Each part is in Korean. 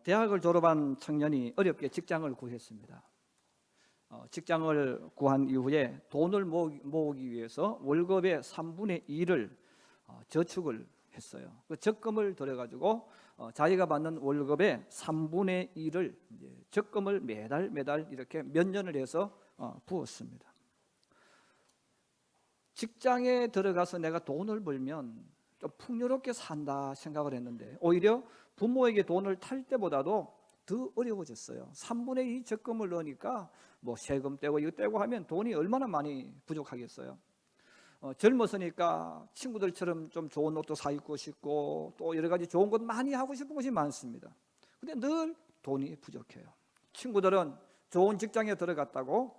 대학을 졸업한 청년이 어렵게 직장을 구했습니다. 직장을 구한 이후에 돈을 모으기 위해서 월급의 3분의 2를 저축을 했어요. 그 적금을 들여가지고 자기가 받는 월급의 3분의 2를 적금을 매달 이렇게 몇 년을 해서 부었습니다. 직장에 들어가서 내가 돈을 벌면 좀 풍요롭게 산다 생각을 했는데 오히려 부모에게 돈을 탈 때보다도 더 어려워졌어요. 3분의 2 적금을 넣으니까 뭐 세금 떼고 이거 떼고 하면 돈이 얼마나 많이 부족하겠어요. 젊었으니까 친구들처럼 좀 좋은 옷도 사 입고 싶고 또 여러 가지 좋은 것 많이 하고 싶은 것이 많습니다. 근데 늘 돈이 부족해요. 친구들은 좋은 직장에 들어갔다고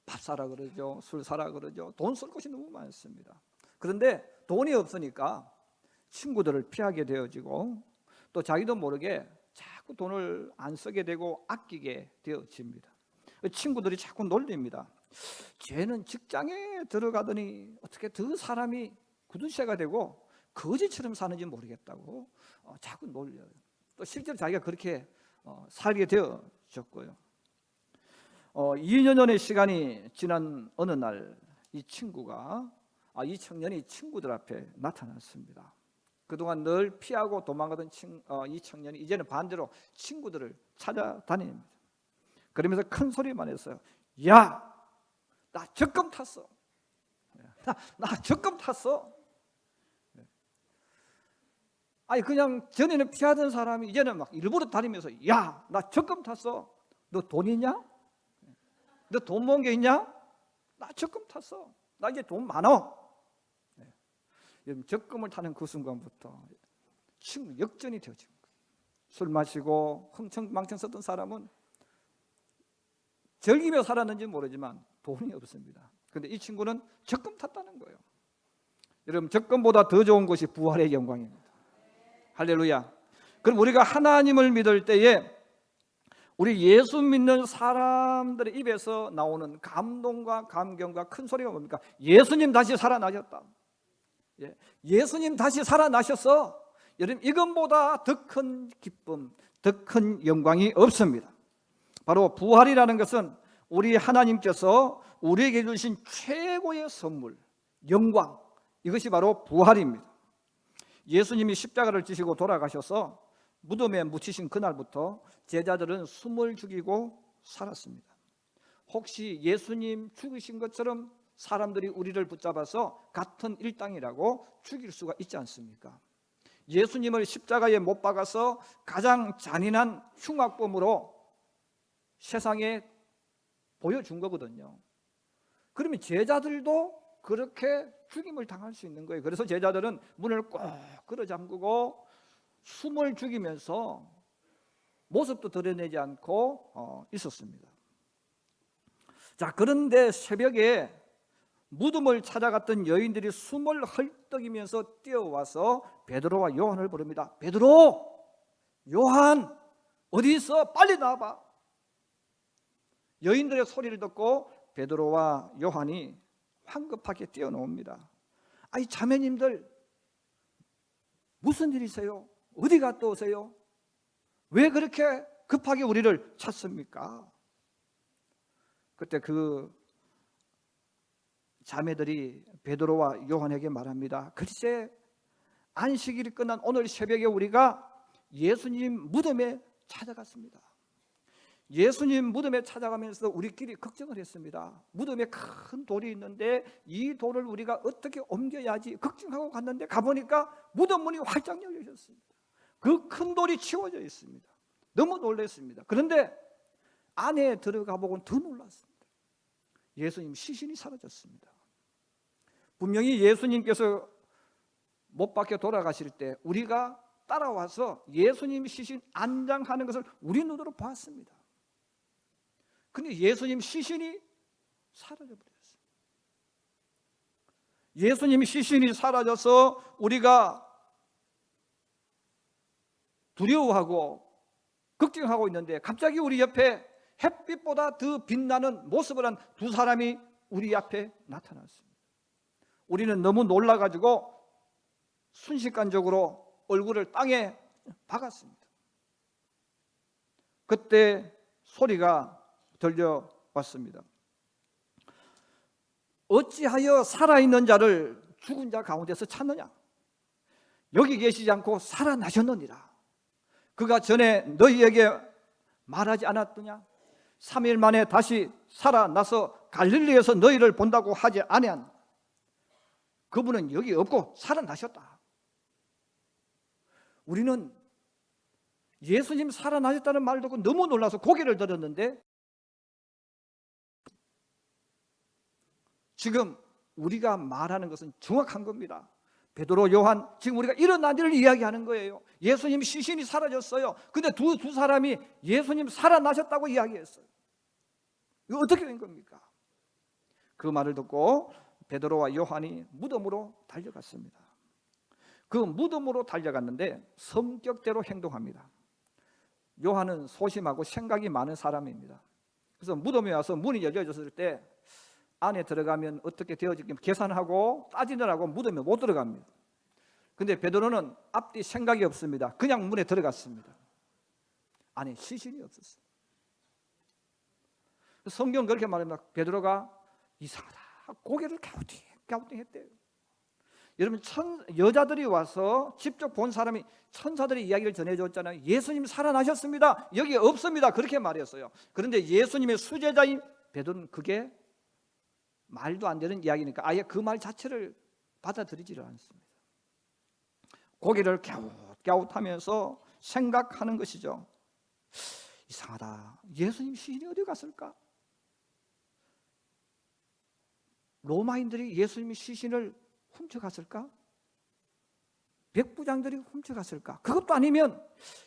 밥 사라 그러죠, 술 사라 그러죠. 돈 쓸 곳이 너무 많습니다. 그런데 돈이 없으니까 친구들을 피하게 되어지고 또 자기도 모르게 자꾸 돈을 안 쓰게 되고 아끼게 되어집니다. 친구들이 자꾸 놀립니다. 쟤는 직장에 들어가더니 어떻게 더 사람이 구두쇠가 되고 거지처럼 사는지 모르겠다고 자꾸 놀려요. 또 실제로 자기가 그렇게 살게 되어졌고요. 2년 전의 시간이 지난 어느 날 이 청년이 친구들 앞에 나타났습니다. 그동안 늘 피하고 도망가던 이 청년이 이제는 반대로 친구들을 찾아다닙니다. 그러면서 큰 소리만 했어요. 야, 나 적금 탔어. 나 적금 탔어. 아니 그냥 전에는 피하던 사람이 이제는 막 일부러 다니면서 야, 나 적금 탔어. 너 돈 있냐? 너 돈 모은 게 있냐? 나 적금 탔어. 나 이제 돈 많아. 적금을 타는 그 순간부터 친구 역전이 되어진 거예요. 술 마시고 흥청망청 썼던 사람은 즐기며 살았는지 모르지만 돈이 없습니다. 그런데 이 친구는 적금 탔다는 거예요. 여러분, 적금보다 더 좋은 것이 부활의 영광입니다. 할렐루야. 그럼 우리가 하나님을 믿을 때에 우리 예수 믿는 사람들의 입에서 나오는 감동과 감격과 큰 소리가 뭡니까? 예수님 다시 살아나셨다. 예수님 다시 살아나셨어. 여러분, 이것보다 더 큰 기쁨, 더 큰 영광이 없습니다. 바로 부활이라는 것은 우리 하나님께서 우리에게 주신 최고의 선물, 영광, 이것이 바로 부활입니다. 예수님이 십자가를 지시고 돌아가셔서 무덤에 묻히신 그날부터 제자들은 숨을 죽이고 살았습니다. 혹시 예수님 죽으신 것처럼 사람들이 우리를 붙잡아서 같은 일당이라고 죽일 수가 있지 않습니까? 예수님을 십자가에 못 박아서 가장 잔인한 흉악범으로 세상에 보여준 거거든요. 그러면 제자들도 그렇게 죽임을 당할 수 있는 거예요. 그래서 제자들은 문을 꼭 걸어 잠그고 숨을 죽이면서 모습도 드러내지 않고 있었습니다. 자, 그런데 새벽에 무덤을 찾아갔던 여인들이 숨을 헐떡이면서 뛰어와서 베드로와 요한을 부릅니다. 베드로, 요한, 어디 있어? 빨리 나와봐. 여인들의 소리를 듣고 베드로와 요한이 황급하게 뛰어나옵니다. 아이 자매님들, 무슨 일이세요? 어디 갔다 오세요? 왜 그렇게 급하게 우리를 찾습니까? 그때 그 자매들이 베드로와 요한에게 말합니다. 글쎄, 안식일이 끝난 오늘 새벽에 우리가 예수님 무덤에 찾아갔습니다. 예수님 무덤에 찾아가면서 우리끼리 걱정을 했습니다. 무덤에 큰 돌이 있는데 이 돌을 우리가 어떻게 옮겨야지 걱정하고 갔는데 가보니까 무덤 문이 활짝 열려 있었습니다. 그 큰 돌이 치워져 있습니다. 너무 놀랐습니다. 그런데 안에 들어가 보고는 더 놀랐습니다. 예수님 시신이 사라졌습니다. 분명히 예수님께서 못 박혀 돌아가실 때 우리가 따라와서 예수님 시신 안장하는 것을 우리 눈으로 봤습니다. 근데 예수님 시신이 사라져버렸어요. 예수님 시신이 사라져서 우리가 두려워하고 걱정하고 있는데 갑자기 우리 옆에 햇빛보다 더 빛나는 모습을 한 두 사람이 우리 앞에 나타났습니다. 우리는 너무 놀라가지고 순식간적으로 얼굴을 땅에 박았습니다. 그때 소리가 들려왔습니다. 어찌하여 살아있는 자를 죽은 자 가운데서 찾느냐? 여기 계시지 않고 살아나셨느니라. 그가 전에 너희에게 말하지 않았더냐? 3일 만에 다시 살아나서 갈릴리에서 너희를 본다고 하지 아니한 그분은 여기 없고 살아나셨다. 우리는 예수님 살아나셨다는 말을 듣고 너무 놀라서 고개를 들었는데, 지금 우리가 말하는 것은 정확한 겁니다. 베드로, 요한, 지금 우리가 일어난 일을 이야기하는 거예요. 예수님 시신이 사라졌어요. 근데 두 사람이 예수님 살아나셨다고 이야기했어요. 이거 어떻게 된 겁니까? 그 말을 듣고 베드로와 요한이 무덤으로 달려갔습니다. 그 무덤으로 달려갔는데 성격대로 행동합니다. 요한은 소심하고 생각이 많은 사람입니다. 그래서 무덤에 와서 문이 열려졌을 때 안에 들어가면 어떻게 되어질지 계산하고 따지느라고 무덤에 못 들어갑니다. 근데 베드로는 앞뒤 생각이 없습니다. 그냥 문에 들어갔습니다. 안에 시신이 없었어요. 성경 그렇게 말합니다. 베드로가 이상하다, 고개를 갸우뚱했대요. 여러분, 여자들이 와서 직접 본 사람이, 천사들이 이야기를 전해줬잖아요. 예수님 살아나셨습니다, 여기 없습니다, 그렇게 말했어요. 그런데 예수님의 수제자인 베드로는 그게 말도 안 되는 이야기니까 아예 그 말 자체를 받아들이지를 않습니다. 고개를 갸웃갸웃하면서 생각하는 것이죠. 이상하다, 예수님 시신이 어디 갔을까? 로마인들이 예수님 시신을 훔쳐갔을까? 백부장들이 훔쳐갔을까? 그것도 아니면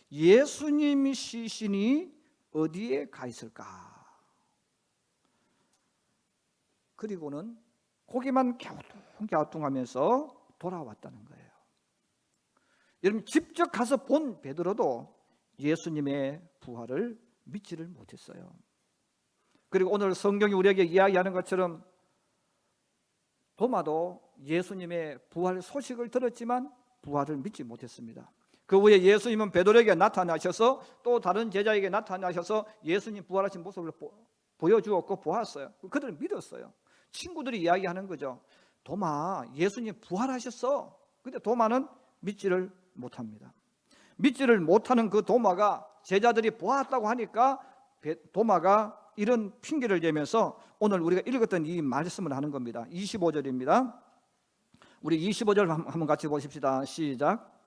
예수님 시신이 어디에 가 있을까? 그리고는 고개만 갸우뚱갸우뚱하면서 돌아왔다는 거예요. 여러분, 직접 가서 본 베드로도 예수님의 부활을 믿지를 못했어요. 그리고 오늘 성경이 우리에게 이야기하는 것처럼 도마도 예수님의 부활 소식을 들었지만 부활을 믿지 못했습니다. 그 후에 예수님은 베드로에게 나타나셔서 또 다른 제자에게 나타나셔서 예수님 부활하신 모습을 보여주었고 보았어요. 그들은 믿었어요. 친구들이 이야기하는 거죠. 도마, 예수님 부활하셨어. 근데 도마는 믿지를 못합니다. 믿지를 못하는 그 도마가 제자들이 보았다고 하니까 도마가 이런 핑계를 대면서 오늘 우리가 읽었던 이 말씀을 하는 겁니다. 25절입니다. 우리 25절 한번 같이 보십시다. 시작.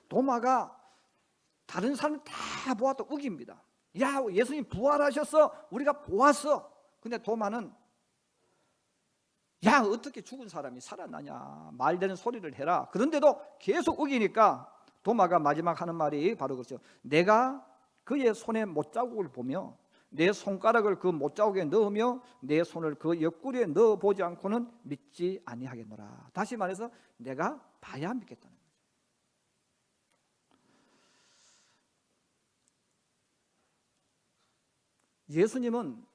도마가 다른 사람 다 보았다 우깁니다. 야, 예수님 부활하셨어, 우리가 보았어. 근데 도마는 야, 어떻게 죽은 사람이 살아나냐, 말되는 소리를 해라. 그런데도 계속 우기니까 도마가 마지막 하는 말이 바로 그렇죠. 내가 그의 손에 못자국을 보며 내 손가락을 그 못자국에 넣으며 내 손을 그 옆구리에 넣어보지 않고는 믿지 아니하겠노라. 다시 말해서 내가 봐야 믿겠다는 거죠. 예수님은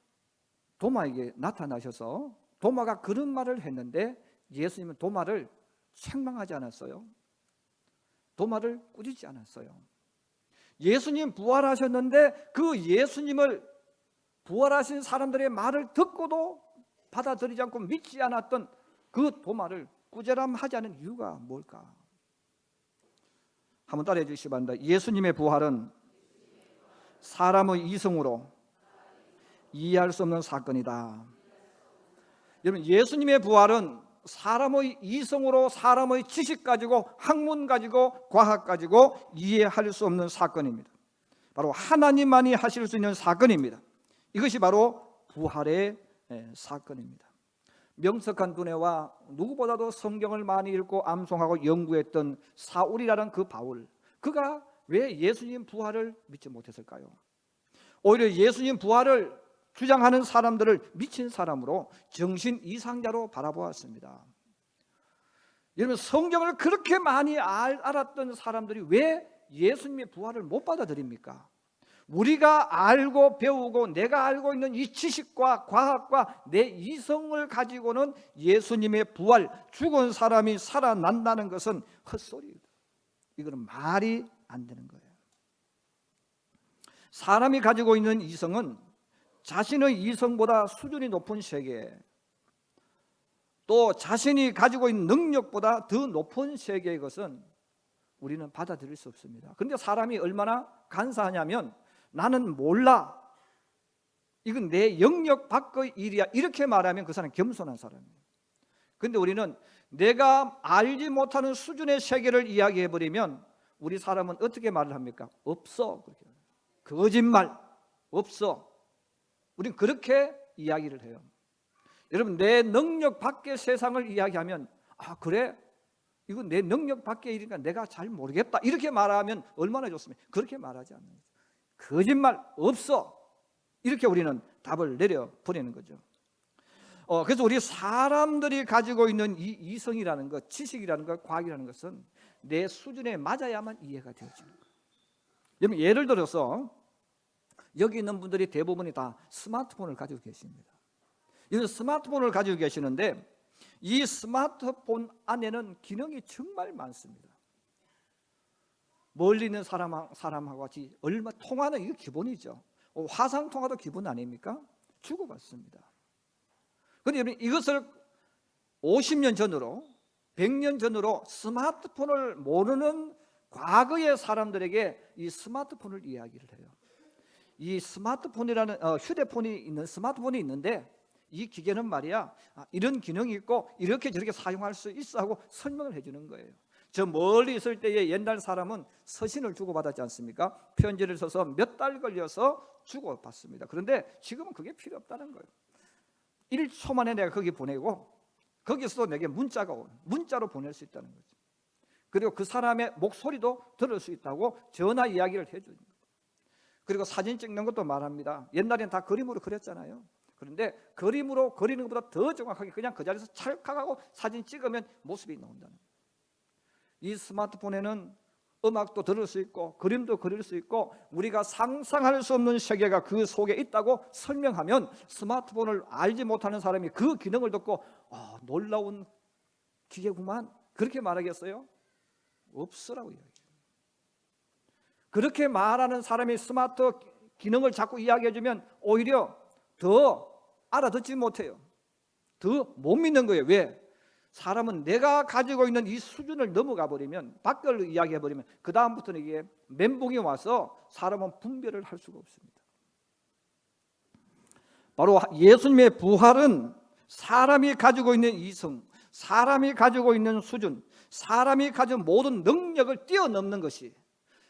도마에게 나타나셔서 도마가 그런 말을 했는데 예수님은 도마를 책망하지 않았어요. 도마를 꾸짖지 않았어요. 예수님 부활하셨는데 그 예수님을 부활하신 사람들의 말을 듣고도 받아들이지 않고 믿지 않았던 그 도마를 꾸짖음하지 않은 이유가 뭘까? 한번 따라해 주시기 바랍니다. 예수님의 부활은 사람의 이성으로 이해할 수 없는 사건이다. 여러분, 예수님의 부활은 사람의 이성으로, 사람의 지식 가지고, 학문 가지고, 과학 가지고 이해할 수 없는 사건입니다. 바로 하나님만이 하실 수 있는 사건입니다. 이것이 바로 부활의 사건입니다. 명석한 두뇌와 누구보다도 성경을 많이 읽고 암송하고 연구했던 사울이라는 그 바울, 그가 왜 예수님 부활을 믿지 못했을까요? 오히려 예수님 부활을 주장하는 사람들을 미친 사람으로, 정신 이상자로 바라보았습니다. 여러분, 성경을 그렇게 많이 알았던 사람들이 왜 예수님의 부활을 못 받아들입니까? 우리가 알고 배우고 내가 알고 있는 이 지식과 과학과 내 이성을 가지고는 예수님의 부활, 죽은 사람이 살아난다는 것은 헛소리예요. 이거는 말이 안 되는 거예요. 사람이 가지고 있는 이성은 자신의 이성보다 수준이 높은 세계, 또 자신이 가지고 있는 능력보다 더 높은 세계의 것은 우리는 받아들일 수 없습니다. 그런데 사람이 얼마나 간사하냐면 나는 몰라, 이건 내 영역 밖의 일이야, 이렇게 말하면 그 사람은 겸손한 사람이에요. 그런데 우리는 내가 알지 못하는 수준의 세계를 이야기해버리면 우리 사람은 어떻게 말을 합니까? 없어, 거짓말, 없어. 우리는 그렇게 이야기를 해요. 여러분, 내 능력 밖의 세상을 이야기하면 아 그래? 이건 내 능력 밖의 일이니까 내가 잘 모르겠다, 이렇게 말하면 얼마나 좋습니까? 그렇게 말하지 않는 거죠. 거짓말, 없어, 이렇게 우리는 답을 내려버리는 거죠. 그래서 우리 사람들이 가지고 있는 이 이성이라는 것, 지식이라는 것, 과학이라는 것은 내 수준에 맞아야만 이해가 되어지는 거예요. 여러분, 예를 들어서 여기 있는 분들이 대부분이 다 스마트폰을 가지고 계십니다. 이런 스마트폰을 가지고 계시는데 이 스마트폰 안에는 기능이 정말 많습니다. 멀리 있는 사람하고 같이 얼마 통화는 이거 기본이죠. 화상 통화도 기본 아닙니까? 주고받습니다. 그런데 여러분, 이것을 50년 전으로 100년 전으로 스마트폰을 모르는 과거의 사람들에게 이 스마트폰을 이야기를 해요. 이 스마트폰이라는 휴대폰이 있는 스마트폰이 있는데 이 기계는 말이야 이런 기능이 있고 이렇게 저렇게 사용할 수 있어 하고 설명을 해주는 거예요. 저 멀리 있을 때의 옛날 사람은 서신을 주고받았지 않습니까? 편지를 써서 몇 달 걸려서 주고받습니다. 그런데 지금은 그게 필요 없다는 거예요. 1초 만에 내가 거기 보내고 거기서 내게 문자로 보낼 수 있다는 거죠. 그리고 그 사람의 목소리도 들을 수 있다고 전화 이야기를 해주는 거예요. 그리고 사진 찍는 것도 말합니다. 옛날에는 다 그림으로 그렸잖아요. 그런데 그림으로 그리는 것보다 더 정확하게 그냥 그 자리에서 찰칵하고 사진 찍으면 모습이 나온다는 거예요. 이 스마트폰에는 음악도 들을 수 있고 그림도 그릴 수 있고 우리가 상상할 수 없는 세계가 그 속에 있다고 설명하면 스마트폰을 알지 못하는 사람이 그 기능을 듣고 놀라운 기계구만, 그렇게 말하겠어요? 없으라고 이야기해요. 그렇게 말하는 사람이 스마트 기능을 자꾸 이야기해주면 오히려 더 알아듣지 못해요. 더 못 믿는 거예요. 왜? 사람은 내가 가지고 있는 이 수준을 넘어가 버리면, 밖을 이야기해버리면 그 다음부터는 이게 멘붕이 와서 사람은 분별을 할 수가 없습니다. 바로 예수님의 부활은 사람이 가지고 있는 이성, 사람이 가지고 있는 수준, 사람이 가진 모든 능력을 뛰어넘는 것이,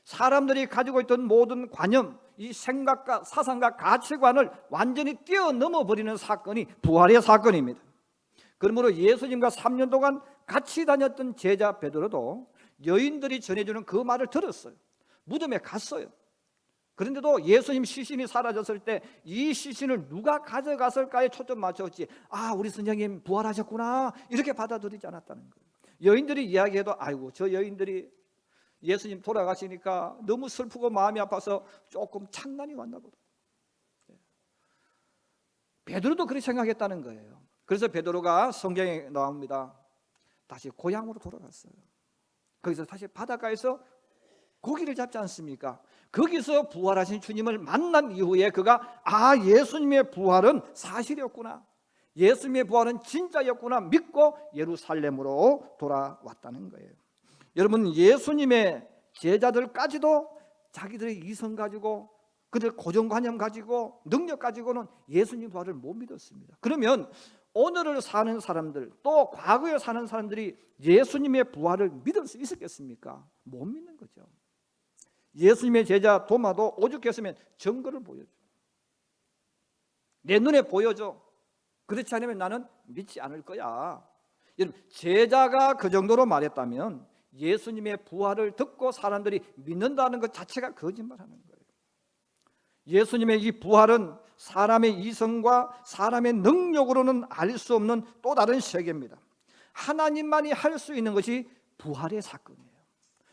사람들이 가지고 있던 모든 관념, 이 생각과 사상과 가치관을 완전히 뛰어넘어 버리는 사건이 부활의 사건입니다. 그러므로 예수님과 3년 동안 같이 다녔던 제자 베드로도 여인들이 전해주는 그 말을 들었어요. 무덤에 갔어요. 그런데도 예수님 시신이 사라졌을 때 이 시신을 누가 가져갔을까에 초점 맞췄지, 우리 선생님 부활하셨구나, 이렇게 받아들이지 않았다는 거예요. 여인들이 이야기해도 아이고 저 여인들이 예수님 돌아가시니까 너무 슬프고 마음이 아파서 조금 창난이 왔나 보다. 베드로도 그렇게 생각했다는 거예요. 그래서 베드로가 성경에 나옵니다. 다시 고향으로 돌아갔어요. 거기서 다시 바닷가에서 고기를 잡지 않습니까? 거기서 부활하신 주님을 만난 이후에 그가 예수님의 부활은 사실이었구나, 예수님의 부활은 진짜였구나 믿고 예루살렘으로 돌아왔다는 거예요. 여러분, 예수님의 제자들까지도 자기들의 이성 가지고 그들 고정관념 가지고 능력 가지고는 예수님 부활을 못 믿었습니다. 그러면 오늘을 사는 사람들, 또 과거에 사는 사람들이 예수님의 부활을 믿을 수 있었겠습니까? 못 믿는 거죠. 예수님의 제자 도마도 오죽했으면 증거를 보여줘, 내 눈에 보여줘, 그렇지 않으면 나는 믿지 않을 거야. 여러분, 제자가 그 정도로 말했다면 예수님의 부활을 듣고 사람들이 믿는다는 것 자체가 거짓말하는 거예요. 예수님의 이 부활은 사람의 이성과 사람의 능력으로는 알 수 없는 또 다른 세계입니다. 하나님만이 할 수 있는 것이 부활의 사건이에요.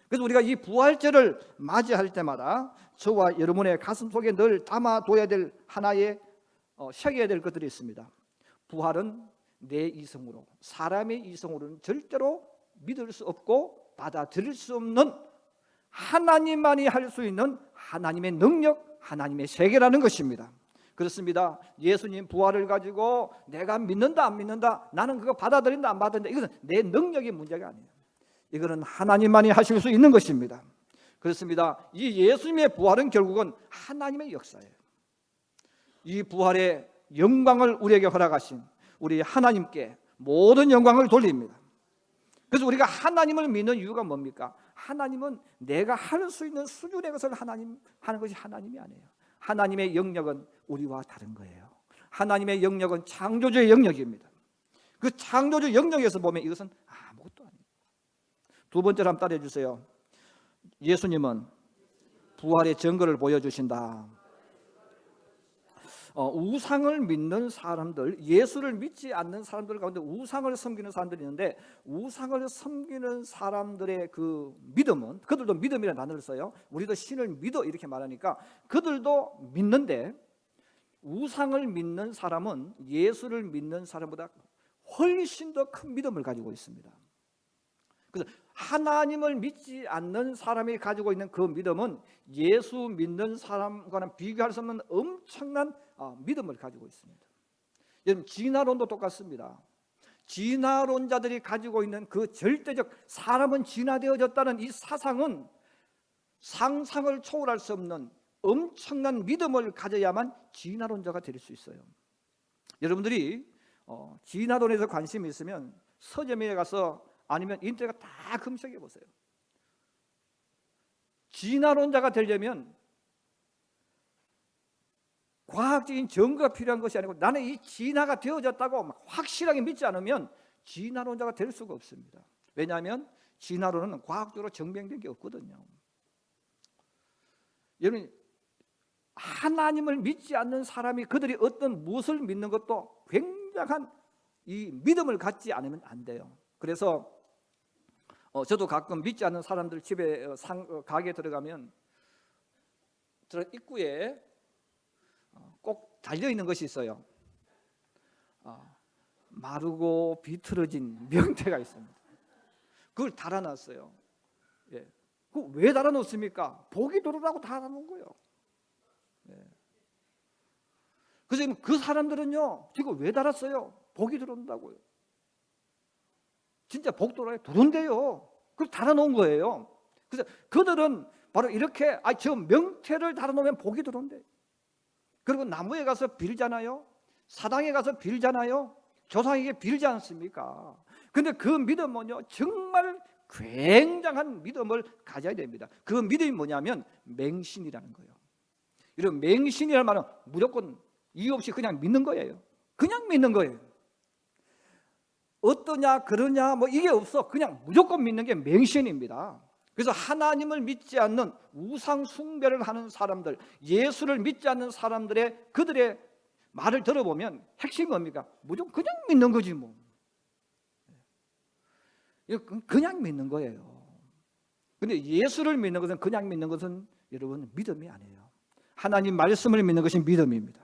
그래서 우리가 이 부활절을 맞이할 때마다 저와 여러분의 가슴 속에 늘 담아둬야 될 하나의 새겨야 될 것들이 있습니다. 부활은 내 이성으로, 사람의 이성으로는 절대로 믿을 수 없고 받아들일 수 없는 하나님만이 할 수 있는 하나님의 능력, 하나님의 세계라는 것입니다. 그렇습니다. 예수님 부활을 가지고 내가 믿는다 안 믿는다, 나는 그거 받아들인다 안 받아들인다, 이것은 내 능력의 문제가 아니에요. 이거는 하나님만이 하실 수 있는 것입니다. 그렇습니다. 이 예수님의 부활은 결국은 하나님의 역사예요. 이 부활의 영광을 우리에게 허락하신 우리 하나님께 모든 영광을 돌립니다. 그래서 우리가 하나님을 믿는 이유가 뭡니까? 하나님은 내가 할 수 있는 수준의 것을 하나님 하는 것이 하나님이 아니에요. 하나님의 영역은 우리와 다른 거예요. 하나님의 영역은 창조주의 영역입니다. 그 창조주 영역에서 보면 이것은 아무것도 아니에요. 두 번째로 한번 따라해 주세요. 예수님은 부활의 증거를 보여주신다. 우상을 믿는 사람들, 예수를 믿지 않는 사람들 가운데 우상을 섬기는 사람들이 있는데, 우상을 섬기는 사람들의 그 믿음은, 그들도 믿음이라는 단어를 써요. 우리도 신을 믿어 이렇게 말하니까 그들도 믿는데, 우상을 믿는 사람은 예수를 믿는 사람보다 훨씬 더 큰 믿음을 가지고 있습니다. 그래서 하나님을 믿지 않는 사람이 가지고 있는 그 믿음은 예수 믿는 사람과는 비교할 수 없는 엄청난 믿음을 가지고 있습니다. 여러분, 진화론도 똑같습니다. 진화론자들이 가지고 있는 그 절대적 사람은 진화되어졌다는 이 사상은 상상을 초월할 수 없는 엄청난 믿음을 가져야만 진화론자가 될 수 있어요. 여러분들이 진화론에서 관심이 있으면 서점에 가서 아니면 인터넷 다 검색해 보세요. 진화론자가 되려면 과학적인 증거가 필요한 것이 아니고, 나는 이 진화가 되어졌다고 확실하게 믿지 않으면 진화론자가 될 수가 없습니다. 왜냐하면 진화론은 과학적으로 증명된 게 없거든요. 여러분, 하나님을 믿지 않는 사람이 그들이 어떤 무엇을 믿는 것도 굉장한 이 믿음을 갖지 않으면 안 돼요. 그래서 저도 가끔 믿지 않는 사람들 집에 가게 들어가면 입구에 꼭 달려있는 것이 있어요. 마르고 비틀어진 명태가 있습니다. 그걸 달아놨어요. 예. 그거 왜 달아놓습니까? 복이 들어오라고 달아놓은 거예요. 예. 그래서 그 사람들은요, 지금 왜 달았어요? 복이 들어온다고요. 진짜 복 들어온대요. 그걸 달아놓은 거예요. 그래서 그들은 바로 이렇게 저 명태를 달아놓으면 복이 들어온대. 그리고 나무에 가서 빌잖아요. 사당에 가서 빌잖아요. 조상에게 빌지 않습니까? 근데 그 믿음은요, 정말 굉장한 믿음을 가져야 됩니다. 그 믿음이 뭐냐면 맹신이라는 거예요. 이런 맹신이라는 말은 무조건 이유 없이 그냥 믿는 거예요. 그냥 믿는 거예요. 어떠냐 그러냐 뭐 이게 없어. 그냥 무조건 믿는 게 맹신입니다. 그래서 하나님을 믿지 않는 우상 숭배를 하는 사람들, 예수를 믿지 않는 사람들의 그들의 말을 들어보면 핵심이 뭡니까? 무조건 그냥 믿는 거지 뭐. 그냥 믿는 거예요. 근데 예수를 믿는 것은, 그냥 믿는 것은 여러분 믿음이 아니에요. 하나님 말씀을 믿는 것이 믿음입니다.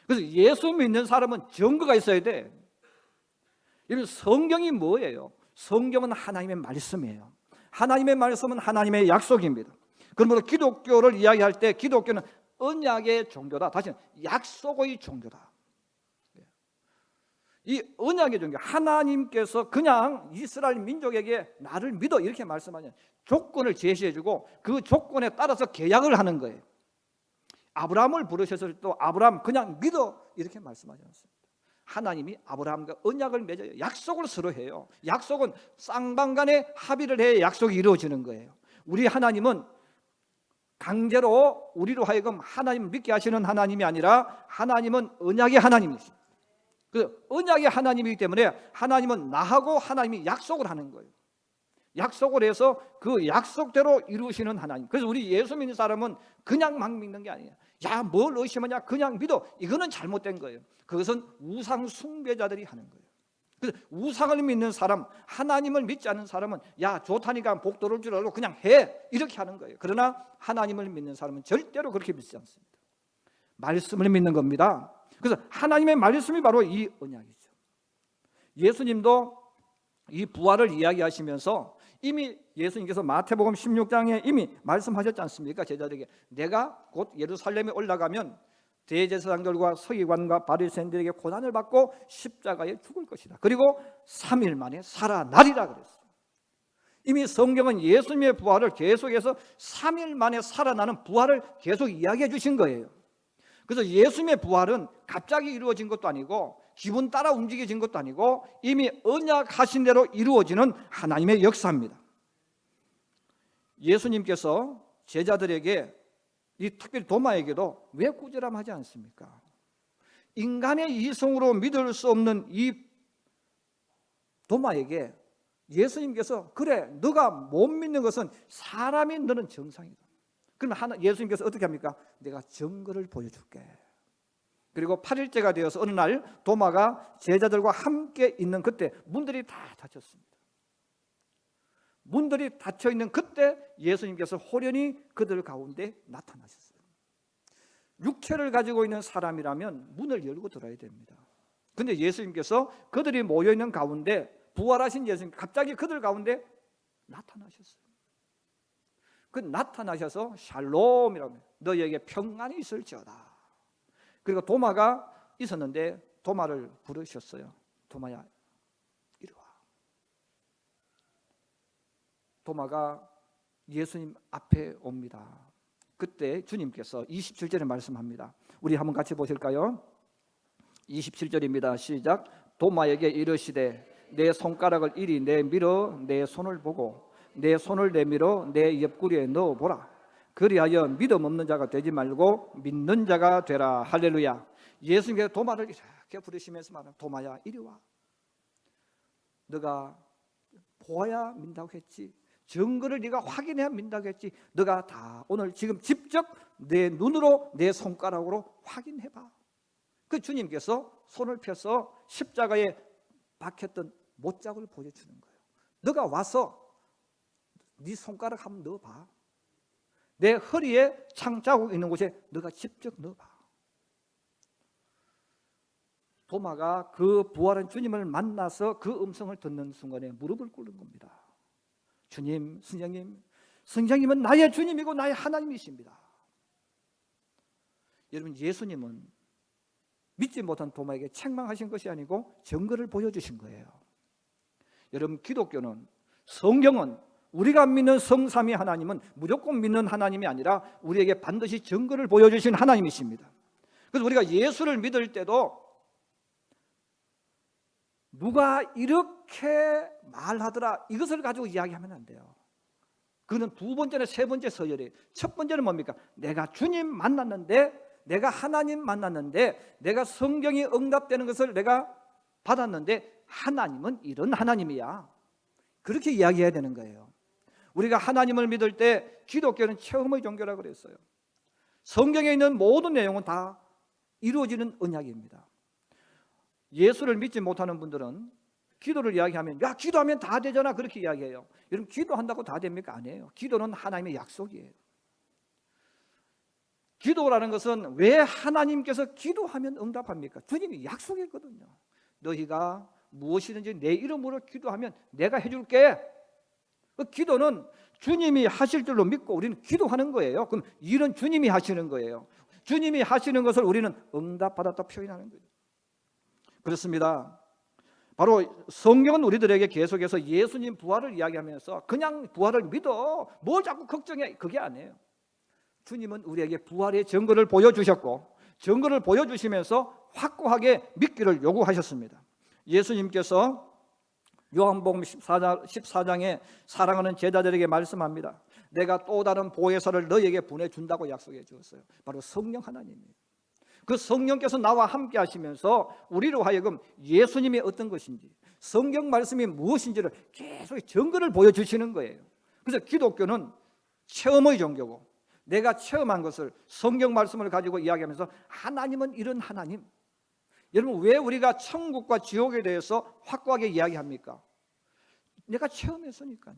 그래서 예수 믿는 사람은 증거가 있어야 돼. 여러분, 성경이 뭐예요? 성경은 하나님의 말씀이에요. 하나님의 말씀은 하나님의 약속입니다. 그러므로 기독교를 이야기할 때 기독교는 언약의 종교다. 다시 약속의 종교다. 이 언약의 종교, 하나님께서 그냥 이스라엘 민족에게 나를 믿어 이렇게 말씀하냐, 조건을 제시해주고 그 조건에 따라서 계약을 하는 거예요. 아브라함을 부르셨을 때 아브라함 그냥 믿어 이렇게 말씀하지 않습니다. 하나님이 아브라함과 언약을 맺어요. 약속을 서로 해요. 약속은 쌍방간에 합의를 해야 약속이 이루어지는 거예요. 우리 하나님은 강제로 우리로 하여금 하나님을 믿게 하시는 하나님이 아니라 하나님은 언약의 하나님이십니다. 그 언약의 하나님이기 때문에 하나님은 나하고 하나님이 약속을 하는 거예요. 약속을 해서 그 약속대로 이루시는 하나님. 그래서 우리 예수 믿는 사람은 그냥 막 믿는 게 아니에요. 야, 뭘 의심하냐, 그냥 믿어. 이거는 잘못된 거예요. 그것은 우상 숭배자들이 하는 거예요. 그래서 우상을 믿는 사람, 하나님을 믿지 않는 사람은 야 좋다니까 복 들어올 줄 알고 그냥 해 이렇게 하는 거예요. 그러나 하나님을 믿는 사람은 절대로 그렇게 믿지 않습니다. 말씀을 믿는 겁니다. 그래서 하나님의 말씀이 바로 이 언약이죠. 예수님도 이 부활을 이야기하시면서 이미 예수님께서 마태복음 16장에 이미 말씀하셨지 않습니까? 제자들에게 내가 곧 예루살렘에 올라가면 대제사장들과 서기관과 바리새인들에게 고난을 받고 십자가에 죽을 것이다. 그리고 3일 만에 살아나리라 그랬어요. 이미 성경은 예수님의 부활을 계속해서 3일 만에 살아나는 부활을 계속 이야기해 주신 거예요. 그래서 예수님의 부활은 갑자기 이루어진 것도 아니고 기분 따라 움직여진 것도 아니고 이미 언약하신 대로 이루어지는 하나님의 역사입니다. 예수님께서 제자들에게 이 특별히 도마에게도 왜 꾸지람하지 않습니까? 인간의 이성으로 믿을 수 없는 이 도마에게 예수님께서 그래 너가 못 믿는 것은 사람이 너는 정상이다. 그러면 예수님께서 어떻게 합니까? 내가 증거를 보여줄게. 그리고 8일째가 되어서 어느 날 도마가 제자들과 함께 있는 그때 문들이 다 닫혔습니다. 문들이 닫혀 있는 그때 예수님께서 호련히 그들 가운데 나타나셨어요. 육체를 가지고 있는 사람이라면 문을 열고 들어야 됩니다. 그런데 예수님께서 그들이 모여 있는 가운데 부활하신 예수님 갑자기 그들 가운데 나타나셨어요. 그 나타나셔서 샬롬이라고 너희에게 평안이 있을지어다. 그리고 도마가 있었는데 도마를 부르셨어요. 도마야 이리 와. 도마가 예수님 앞에 옵니다. 그때 주님께서 27절에 말씀합니다. 우리 한번 같이 보실까요? 27절입니다. 시작. 도마에게 이르시되 내 손가락을 이리 내밀어 내 손을 보고 내 손을 내밀어 내 옆구리에 넣어보라. 그리하여 믿음 없는 자가 되지 말고 믿는 자가 되라. 할렐루야. 예수님께서 도마를 이렇게 부르시면서 말합니다. 도마야 이리 와. 너가 보아야 믿는다고 했지. 증거를 네가 확인해야 믿는다고 했지. 너가 다 오늘 지금 직접 내 눈으로 내 손가락으로 확인해봐. 그 주님께서 손을 펴서 십자가에 박혔던 못자국을 보여주는 거예요. 너가 와서 네 손가락 한번 넣어봐. 내 허리에 창자국 있는 곳에 너가 직접 넣어봐. 도마가 그 부활한 주님을 만나서 그 음성을 듣는 순간에 무릎을 꿇는 겁니다. 주님, 성령님은 나의 주님이고 나의 하나님이십니다. 여러분, 예수님은 믿지 못한 도마에게 책망하신 것이 아니고 증거를 보여주신 거예요. 여러분, 기독교는, 성경은, 우리가 믿는 성삼위 하나님은 무조건 믿는 하나님이 아니라 우리에게 반드시 증거를 보여주신 하나님이십니다. 그래서 우리가 예수를 믿을 때도 누가 이렇게 말하더라 이것을 가지고 이야기하면 안 돼요. 그거는 두 번째나 세 번째 서열이에요. 첫 번째는 뭡니까? 내가 주님 만났는데, 내가 하나님 만났는데, 내가 성경이 응답되는 것을 내가 받았는데 하나님은 이런 하나님이야. 그렇게 이야기해야 되는 거예요. 우리가 하나님을 믿을 때 기독교는 체험의 종교라고 그랬어요. 성경에 있는 모든 내용은 다 이루어지는 언약입니다. 예수를 믿지 못하는 분들은 기도를 이야기하면 야 기도하면 다 되잖아 그렇게 이야기해요. 여러분 기도한다고 다 됩니까? 아니에요. 기도는 하나님의 약속이에요. 기도라는 것은 왜 하나님께서 기도하면 응답합니까? 주님이 약속했거든요. 너희가 무엇이든지 내 이름으로 기도하면 내가 해줄게. 그 기도는 주님이 하실 줄로 믿고 우리는 기도하는 거예요. 그럼 일은 주님이 하시는 거예요. 주님이 하시는 것을 우리는 응답받았다 표현하는 거예요. 그렇습니다. 바로 성경은 우리들에게 계속해서 예수님 부활을 이야기하면서 그냥 부활을 믿어 뭘 자꾸 걱정해 그게 아니에요. 주님은 우리에게 부활의 증거를 보여주셨고 증거를 보여주시면서 확고하게 믿기를 요구하셨습니다. 예수님께서 요한복음 14장에 사랑하는 제자들에게 말씀합니다. 내가 또 다른 보혜사를 너희에게 보내준다고 약속해 주었어요. 바로 성령 하나님이에요. 그 성령께서 나와 함께 하시면서 우리로 하여금 예수님이 어떤 것인지 성경 말씀이 무엇인지를 계속 증거를 보여주시는 거예요. 그래서 기독교는 체험의 종교고 내가 체험한 것을 성경 말씀을 가지고 이야기하면서 하나님은 이런 하나님, 여러분, 왜 우리가 천국과 지옥에 대해서 확고하게 이야기합니까? 내가 체험했으니까요.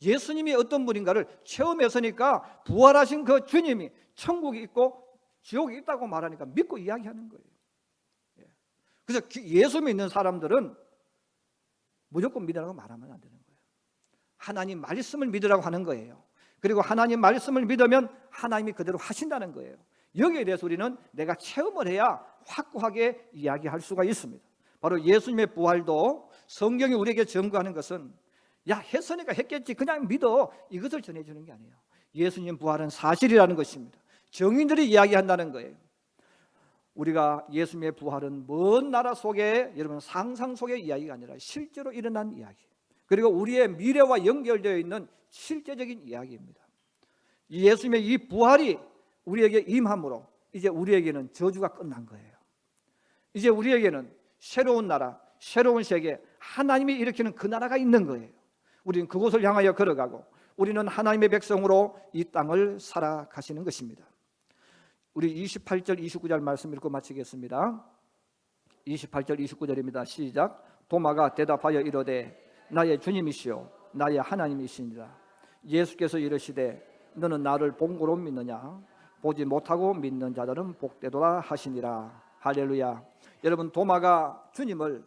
예수님이 어떤 분인가를 체험했으니까 부활하신 그 주님이 천국이 있고 지옥이 있다고 말하니까 믿고 이야기하는 거예요. 그래서 예수 믿는 사람들은 무조건 믿으라고 말하면 안 되는 거예요. 하나님 말씀을 믿으라고 하는 거예요. 그리고 하나님 말씀을 믿으면 하나님이 그대로 하신다는 거예요. 여기에 대해서 우리는 내가 체험을 해야 확고하게 이야기할 수가 있습니다. 바로 예수님의 부활도 성경이 우리에게 증거하는 것은 야, 했으니까 했겠지, 그냥 믿어, 이것을 전해주는 게 아니에요. 예수님 부활은 사실이라는 것입니다. 정인들이 이야기한다는 거예요. 우리가 예수님의 부활은 먼 나라 속에, 여러분, 상상 속의 이야기가 아니라 실제로 일어난 이야기, 그리고 우리의 미래와 연결되어 있는 실제적인 이야기입니다. 예수님의 이 부활이 우리에게 임함으로 이제 우리에게는 저주가 끝난 거예요. 이제 우리에게는 새로운 나라, 새로운 세계, 하나님이 일으키는 그 나라가 있는 거예요. 우리는 그곳을 향하여 걸어가고 우리는 하나님의 백성으로 이 땅을 살아가시는 것입니다. 우리 28절 29절 말씀 읽고 마치겠습니다. 28절 29절입니다. 시작. 도마가 대답하여 이르되 나의 주님이시오 나의 하나님이시니라. 예수께서 이르시되 너는 나를 본 거로 믿느냐? 보지 못하고 믿는 자들은 복되도다 하시니라. 할렐루야. 여러분, 도마가 주님을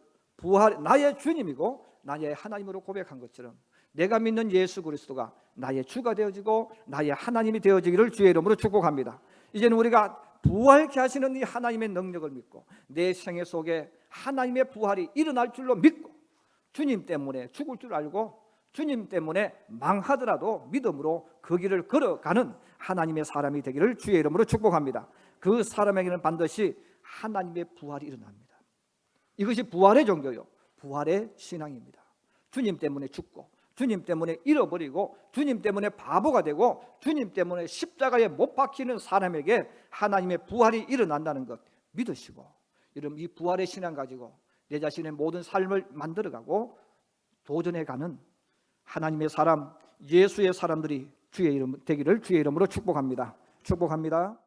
나의 주님이고 나의 하나님으로 고백한 것처럼 내가 믿는 예수 그리스도가 나의 주가 되어지고 나의 하나님이 되어지기를 주의 이름으로 축복합니다. 이제는 우리가 부활케 하시는 이 하나님의 능력을 믿고 내 생애 속에 하나님의 부활이 일어날 줄로 믿고 주님 때문에 죽을 줄 알고 주님 때문에 망하더라도 믿음으로 그 길을 걸어가는 하나님의 사람이 되기를 주의 이름으로 축복합니다. 그 사람에게는 반드시 하나님의 부활이 일어납니다. 이것이 부활의 종교요, 부활의 신앙입니다. 주님 때문에 죽고 주님 때문에 잃어버리고 주님 때문에 바보가 되고 주님 때문에 십자가에 못 박히는 사람에게 하나님의 부활이 일어난다는 것 믿으시고, 여러분, 이 부활의 신앙 가지고 내 자신의 모든 삶을 만들어가고 도전해가는 하나님의 사람, 예수의 사람들이 주의 이름 되기를 주의 이름으로 축복합니다. 축복합니다.